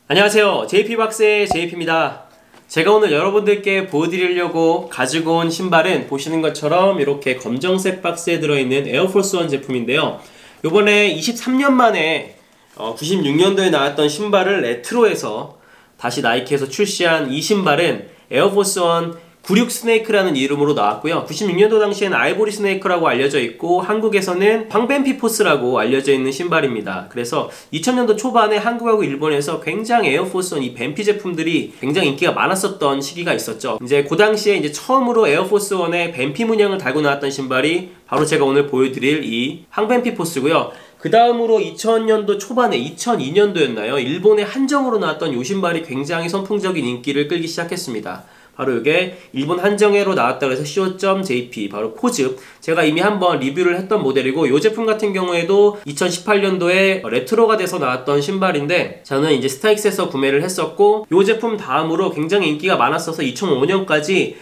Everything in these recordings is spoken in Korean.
안녕하세요, JP박스의 JP입니다. 제가 오늘 여러분들께 보여드리려고 가지고 온 신발은 보시는 것처럼 이렇게 검정색 박스에 들어있는 에어포스1 제품인데요, 요번에 23년 만에 96년도에 나왔던 신발을 레트로해서 다시 나이키에서 출시한 이 신발은 에어포스1 96 스네이크라는 이름으로 나왔고요. 96년도 당시에는 아이보리 스네이크라고 알려져 있고 한국에서는 황벤피포스라고 알려져 있는 신발입니다. 그래서 2000년도 초반에 한국하고 일본에서 굉장히 에어포스1 이 뱀피 제품들이 굉장히 인기가 많았었던 시기가 있었죠. 이제 그 당시에 이제 처음으로 에어포스1의 뱀피 문양을 달고 나왔던 신발이 바로 제가 오늘 보여드릴 이 황벤피포스고요. 그 다음으로 2000년도 초반에 2002년도였나요? 일본의 한정으로 나왔던 이 신발이 굉장히 선풍적인 인기를 끌기 시작했습니다. 바로 이게 일본 한정회로 나왔다고 해서 co.jp, 바로 포즈, 제가 이미 한번 리뷰를 했던 모델이고, 이 제품 같은 경우에도 2018년도에 레트로가 돼서 나왔던 신발인데 저는 이제 스타익스에서 구매를 했었고, 이 제품 다음으로 굉장히 인기가 많았어서 2005년까지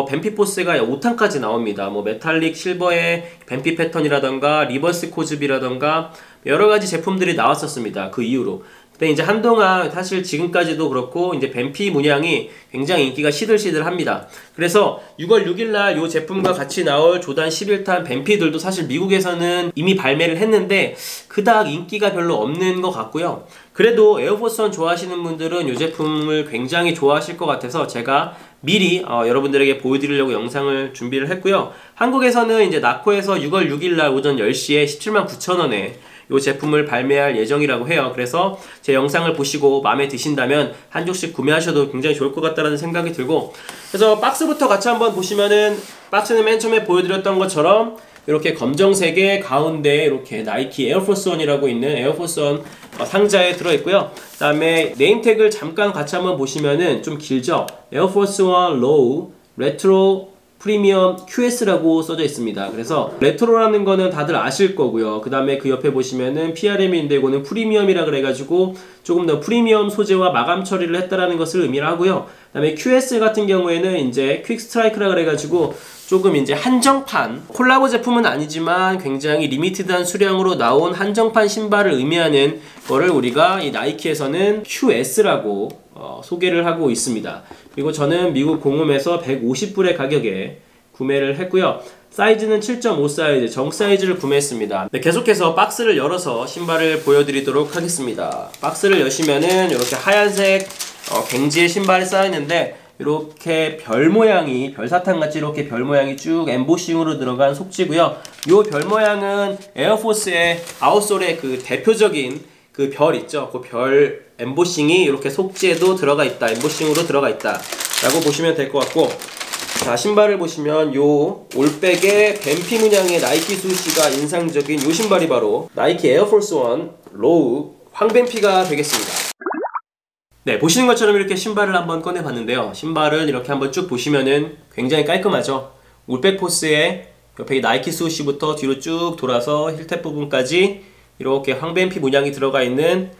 뱀피포스가 5탄까지 나옵니다. 뭐 메탈릭 실버의 뱀피 패턴이라던가 리버스 코즈비라던가 여러가지 제품들이 나왔었습니다. 그 이후로. 근데 이제 한동안 사실 지금까지도 그렇고 이제 뱀피 문양이 굉장히 인기가 시들시들합니다. 그래서 6월 6일날 이 제품과 같이 나올 조단 11탄 뱀피들도 사실 미국에서는 이미 발매를 했는데 그닥 인기가 별로 없는 것 같고요. 그래도 에어포스1 좋아하시는 분들은 이 제품을 굉장히 좋아하실 것 같아서 제가 미리 여러분들에게 보여드리려고 영상을 준비를 했고요. 한국에서는 이제 나코에서 6월 6일날 오전 10시에 179,000원에 이 제품을 발매할 예정이라고 해요. 그래서 제 영상을 보시고 마음에 드신다면 한 족씩 구매하셔도 굉장히 좋을 것 같다는 생각이 들고, 그래서 박스부터 같이 한번 보시면은, 박스는 맨 처음에 보여드렸던 것처럼 이렇게 검정색의 가운데 이렇게 나이키 에어포스1이라고 있는 에어포스1 상자에 들어있고요. 그 다음에 네임택을 잠깐 같이 한번 보시면은 좀 길죠? 에어포스1 로우 레트로 프리미엄 QS라고 써져 있습니다. 그래서 레트로라는 거는 다들 아실 거고요. 그 다음에 그 옆에 보시면은 PRM인데 이거는 프리미엄이라 그래가지고 조금 더 프리미엄 소재와 마감 처리를 했다라는 것을 의미를 하고요. 그 다음에 QS 같은 경우에는 이제 퀵 스트라이크라 그래가지고 조금 이제 한정판, 콜라보 제품은 아니지만 굉장히 리미티드한 수량으로 나온 한정판 신발을 의미하는 거를 우리가 이 나이키에서는 QS라고 소개를 하고 있습니다. 그리고 저는 미국 공홈에서 150불의 가격에 구매를 했고요. 사이즈는 7.5 사이즈, 정 사이즈를 구매했습니다. 네, 계속해서 박스를 열어서 신발을 보여드리도록 하겠습니다. 박스를 여시면은 이렇게 하얀색 갱지의 신발이 쌓여있는데, 이렇게 별 모양이, 별사탕같이 이렇게 별 모양이 쭉 엠보싱으로 들어간 속지고요. 이 별 모양은 에어포스의 아웃솔의 그 대표적인 그 별 있죠? 그 별 엠보싱이 이렇게 속지에도 들어가 있다, 엠보싱으로 들어가 있다 라고 보시면 될 것 같고, 자, 신발을 보시면 요 올백의 뱀피 문양의 나이키 수시가 인상적인 요 신발이 바로 나이키 에어포스1 로우 황뱀피가 되겠습니다. 네, 보시는 것처럼 이렇게 신발을 한번 꺼내봤는데요, 신발은 이렇게 한번 쭉 보시면은 굉장히 깔끔하죠. 올백 포스에 옆에 나이키 수시부터 뒤로 쭉 돌아서 힐탭 부분까지 이렇게 황뱀피 문양이 들어가 있는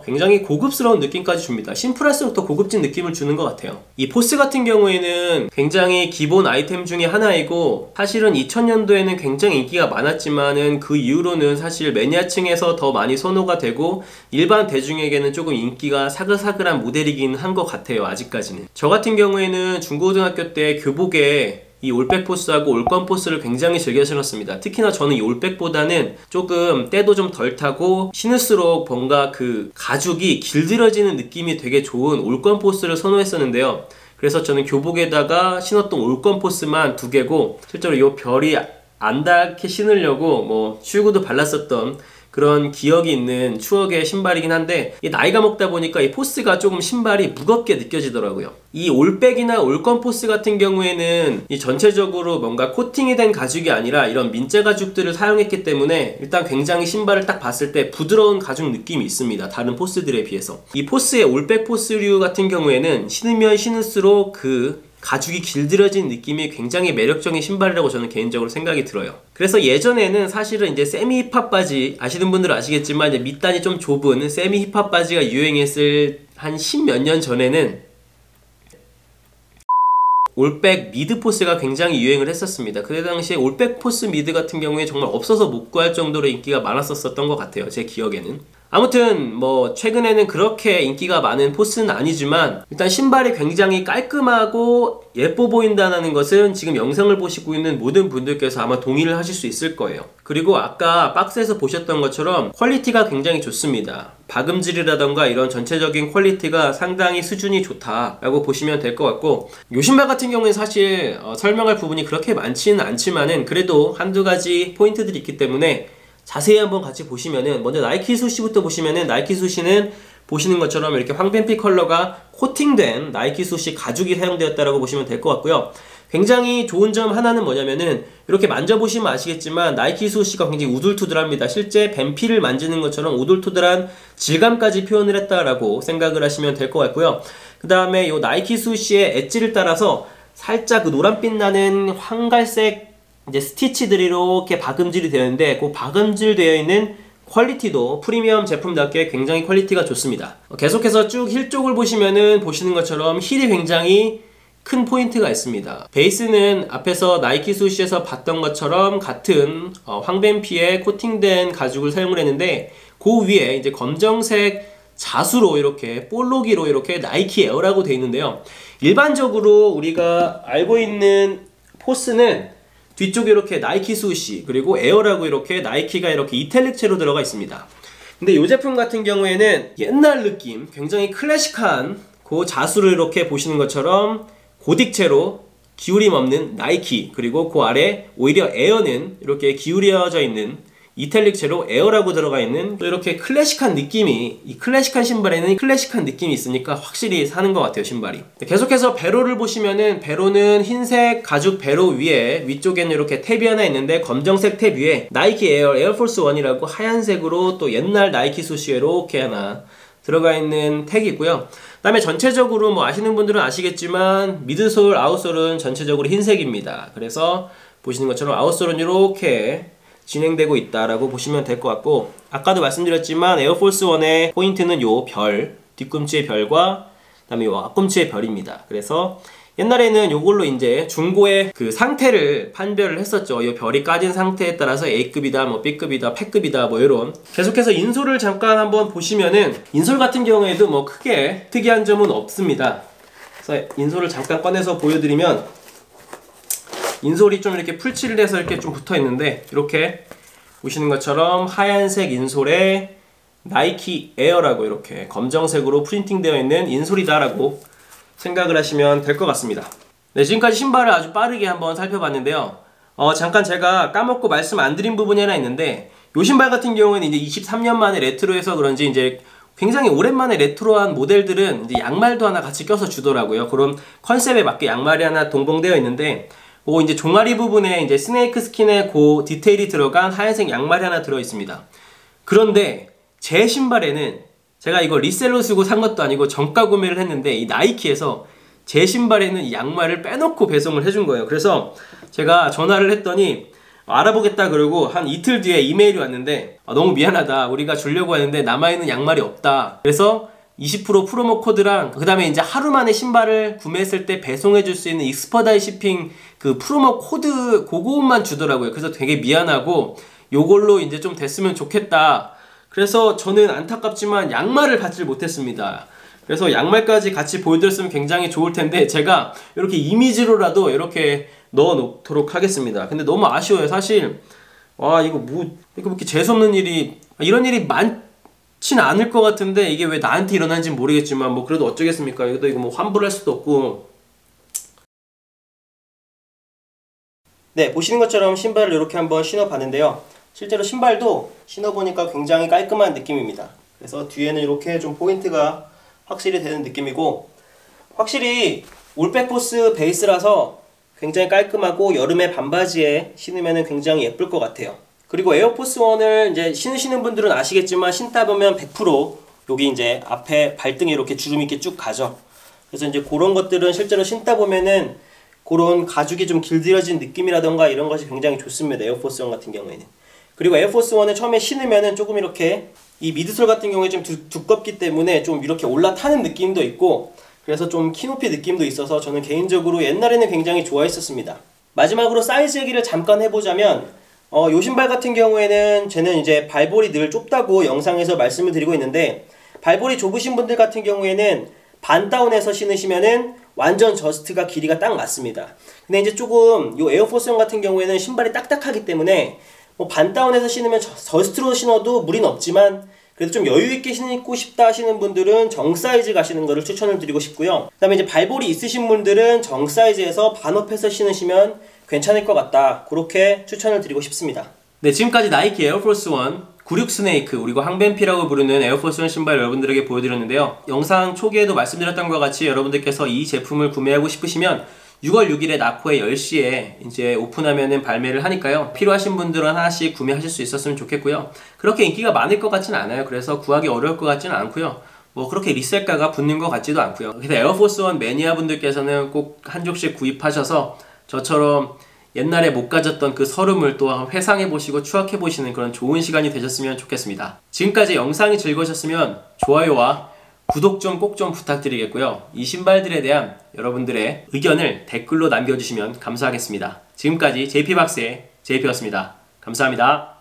굉장히 고급스러운 느낌까지 줍니다. 심플할수록 더 고급진 느낌을 주는 것 같아요. 이 포스 같은 경우에는 굉장히 기본 아이템 중에 하나이고, 사실은 2000년도에는 굉장히 인기가 많았지만은 그 이후로는 사실 매니아층에서 더 많이 선호가 되고 일반 대중에게는 조금 인기가 사글사글한 모델이긴 한 것 같아요. 아직까지는. 저 같은 경우에는 중고등학교 때 교복에 이 올백 포스하고 올건 포스를 굉장히 즐겨 신었습니다. 특히나 저는 이 올백보다는 조금 때도 좀 덜 타고 신을수록 뭔가 그 가죽이 길들여지는 느낌이 되게 좋은 올건 포스를 선호했었는데요. 그래서 저는 교복에다가 신었던 올건 포스만 2개고, 실제로 이 별이 안 닿게 신으려고 뭐 슈구도 발랐었던 그런 기억이 있는 추억의 신발이긴 한데, 이 나이가 먹다 보니까 이 포스가 조금 신발이 무겁게 느껴지더라고요. 이 올백이나 올건 포스 같은 경우에는 이 전체적으로 뭔가 코팅이 된 가죽이 아니라 이런 민재 가죽들을 사용했기 때문에 일단 굉장히 신발을 딱 봤을 때 부드러운 가죽 느낌이 있습니다. 다른 포스들에 비해서. 이 포스의 올백 포스류 같은 경우에는 신으면 신을수록 그 가죽이 길들여진 느낌이 굉장히 매력적인 신발이라고 저는 개인적으로 생각이 들어요. 그래서 예전에는 사실은 이제 세미 힙합 바지, 아시는 분들은 아시겠지만 이제 밑단이 좀 좁은 세미 힙합 바지가 유행했을 한 10몇 년 전에는 올백 미드 포스가 굉장히 유행을 했었습니다. 그때 당시에 올백 포스 미드 같은 경우에 정말 없어서 못 구할 정도로 인기가 많았었던 것 같아요. 제 기억에는. 아무튼 뭐 최근에는 그렇게 인기가 많은 포스는 아니지만 일단 신발이 굉장히 깔끔하고 예뻐 보인다는 것은 지금 영상을 보시고 있는 모든 분들께서 아마 동의를 하실 수 있을 거예요. 그리고 아까 박스에서 보셨던 것처럼 퀄리티가 굉장히 좋습니다. 박음질이라던가 이런 전체적인 퀄리티가 상당히 수준이 좋다라고 보시면 될 것 같고, 요 신발 같은 경우는 사실 설명할 부분이 그렇게 많지는 않지만은 그래도 한두 가지 포인트들이 있기 때문에 자세히 한번 같이 보시면은, 먼저 나이키 수시부터 보시면은 나이키 수시는 보시는 것처럼 이렇게 황뱀피 컬러가 코팅된 나이키 수시 가죽이 사용되었다라고 보시면 될 것 같고요. 굉장히 좋은 점 하나는 뭐냐면은 이렇게 만져보시면 아시겠지만 나이키 수시가 굉장히 우둘투둘합니다. 실제 뱀피를 만지는 것처럼 우둘투둘한 질감까지 표현을 했다라고 생각을 하시면 될 것 같고요. 그 다음에 이 나이키 수시의 엣지를 따라서 살짝 그 노란빛 나는 황갈색 이제 스티치들이 이렇게 박음질이 되는데, 그 박음질 되어 있는 퀄리티도 프리미엄 제품답게 굉장히 퀄리티가 좋습니다. 계속해서 쭉 힐 쪽을 보시면은 보시는 것처럼 힐이 굉장히 큰 포인트가 있습니다. 베이스는 앞에서 나이키 수시에서 봤던 것처럼 같은 황뱀피에 코팅된 가죽을 사용을 했는데, 그 위에 이제 검정색 자수로 이렇게 볼로기로 이렇게 나이키 에어라고 되어 있는데요. 일반적으로 우리가 알고 있는 포스는 뒤쪽에 이렇게 나이키 수시 그리고 에어라고 이렇게 나이키가 이렇게 이탈릭체로 들어가 있습니다. 근데 이 제품 같은 경우에는 옛날 느낌, 굉장히 클래식한 그 자수를 이렇게 보시는 것처럼 고딕체로 기울임 없는 나이키, 그리고 그 아래 오히려 에어는 이렇게 기울여져 있는 이탈릭체로 에어라고 들어가 있는, 또 이렇게 클래식한 느낌이, 이 클래식한 신발에는 클래식한 느낌이 있으니까 확실히 사는 것 같아요, 신발이. 계속해서 배로를 보시면은, 배로는 흰색 가죽 배로 위에 위쪽에는 이렇게 탭이 하나 있는데, 검정색 탭 위에 나이키 에어 에어포스 1이라고 하얀색으로 또 옛날 나이키 수시 이렇게 하나 들어가 있는 택이 있고요. 그 다음에 전체적으로 뭐 아시는 분들은 아시겠지만 미드솔, 아웃솔은 전체적으로 흰색입니다. 그래서 보시는 것처럼 아웃솔은 이렇게 진행되고 있다라고 보시면 될 것 같고, 아까도 말씀드렸지만 에어포스 1의 포인트는 요 별, 뒤꿈치의 별과 그 다음에 요 앞꿈치의 별입니다. 그래서 옛날에는 요걸로 이제 중고의 그 상태를 판별을 했었죠. 요 별이 까진 상태에 따라서 A급이다, 뭐 B급이다, 패급이다, 뭐 이런. 계속해서 인솔을 잠깐 한번 보시면은, 인솔 같은 경우에도 뭐 크게 특이한 점은 없습니다. 그래서 인솔을 잠깐 꺼내서 보여드리면, 인솔이 좀 이렇게 풀칠을 해서 이렇게 좀 붙어 있는데, 이렇게 보시는 것처럼 하얀색 인솔에 나이키 에어라고 이렇게 검정색으로 프린팅 되어 있는 인솔이다라고 생각을 하시면 될 것 같습니다. 네, 지금까지 신발을 아주 빠르게 한번 살펴봤는데요. 잠깐 제가 까먹고 말씀 안 드린 부분이 하나 있는데, 이 신발 같은 경우는 이제 23년 만에 레트로해서 그런지 이제 굉장히 오랜만에 레트로한 모델들은 이제 양말도 하나 같이 껴서 주더라고요. 그런 컨셉에 맞게 양말이 하나 동봉되어 있는데, 이제 종아리 부분에 이제 스네이크 스킨의 그 디테일이 들어간 하얀색 양말이 하나 들어 있습니다. 그런데 제 신발에는, 제가 이거 리셀로 쓰고 산 것도 아니고 정가 구매를 했는데, 이 나이키에서 제 신발에는 이 양말을 빼놓고 배송을 해준 거예요. 그래서 제가 전화를 했더니 알아보겠다 그러고 한 이틀 뒤에 이메일이 왔는데, 너무 미안하다, 우리가 주려고 하는데 남아있는 양말이 없다. 그래서 20% 프로모 코드랑 그 다음에 이제 하루 만에 신발을 구매했을 때 배송해줄 수 있는 익스퍼다이 shipping 그 프로모 코드 그것만 주더라고요. 그래서 되게 미안하고 요걸로 이제 좀 됐으면 좋겠다. 그래서 저는 안타깝지만 양말을 받질 못했습니다. 그래서 양말까지 같이 보여드렸으면 굉장히 좋을 텐데, 제가 이렇게 이미지로라도 이렇게 넣어 놓도록 하겠습니다. 근데 너무 아쉬워요. 사실 이거 이렇게 재수없는 일이, 이런 일이 많진 않을 것 같은데 이게 왜 나한테 일어난지 모르겠지만 뭐 그래도 어쩌겠습니까. 이거 뭐 환불할 수도 없고. 네, 보시는 것처럼 신발을 이렇게 한번 신어봤는데요. 실제로 신발도 신어보니까 굉장히 깔끔한 느낌입니다. 그래서 뒤에는 이렇게 좀 포인트가 확실히 되는 느낌이고, 확실히 올백포스 베이스라서 굉장히 깔끔하고 여름에 반바지에 신으면 굉장히 예쁠 것 같아요. 그리고 에어포스 1을 이제 신으시는 분들은 아시겠지만, 신다 보면 100% 여기 이제 앞에 발등에 이렇게 주름이 이렇게 쭉 가죠. 그래서 이제 그런 것들은 실제로 신다 보면은 그런 가죽이 좀 길들여진 느낌이라던가 이런 것이 굉장히 좋습니다. 에어포스 1 같은 경우에는. 그리고 에어포스 1을 처음에 신으면은 조금 이렇게 이 미드솔 같은 경우에 좀 두껍기 때문에 좀 이렇게 올라타는 느낌도 있고, 그래서 좀 키높이 느낌도 있어서 저는 개인적으로 옛날에는 굉장히 좋아했었습니다. 마지막으로 사이즈 얘기를 잠깐 해보자면 요 신발 같은 경우에는 쟤는 이제 발볼이 늘 좁다고 영상에서 말씀을 드리고 있는데, 발볼이 좁으신 분들 같은 경우에는 반 다운해서 신으시면은 완전 저스트가 길이가 딱 맞습니다. 근데 이제 조금 요 에어포스원 같은 경우에는 신발이 딱딱하기 때문에 뭐 반 다운해서 신으면 저스트로 신어도 무리는 없지만, 그래도 좀 여유있게 신고 싶다 하시는 분들은 정 사이즈 가시는 거를 추천을 드리고 싶고요. 그 다음에 이제 발볼이 있으신 분들은 정 사이즈에서 반업해서 신으시면 괜찮을 것 같다, 그렇게 추천을 드리고 싶습니다. 네, 지금까지 나이키 에어포스 1 96 스네이크, 그리고 항벤피라고 부르는 에어포스 1 신발 여러분들에게 보여드렸는데요. 영상 초기에도 말씀드렸던 것 같이 여러분들께서 이 제품을 구매하고 싶으시면 6월 6일에 나코에 10시에 이제 오픈하면은 발매를 하니까요. 필요하신 분들은 하나씩 구매하실 수 있었으면 좋겠고요. 그렇게 인기가 많을 것 같진 않아요. 그래서 구하기 어려울 것 같지는 않고요. 뭐 그렇게 리셀가가 붙는 것 같지도 않고요. 그래서 에어포스 1 매니아 분들께서는 꼭 한 족씩 구입하셔서 저처럼 옛날에 못 가졌던 그 설움을 또 회상해보시고 추억해보시는 그런 좋은 시간이 되셨으면 좋겠습니다. 지금까지 영상이 즐거우셨으면 좋아요와 구독 좀 꼭 좀 부탁드리겠고요. 이 신발들에 대한 여러분들의 의견을 댓글로 남겨주시면 감사하겠습니다. 지금까지 JP박스의 JP였습니다. 감사합니다.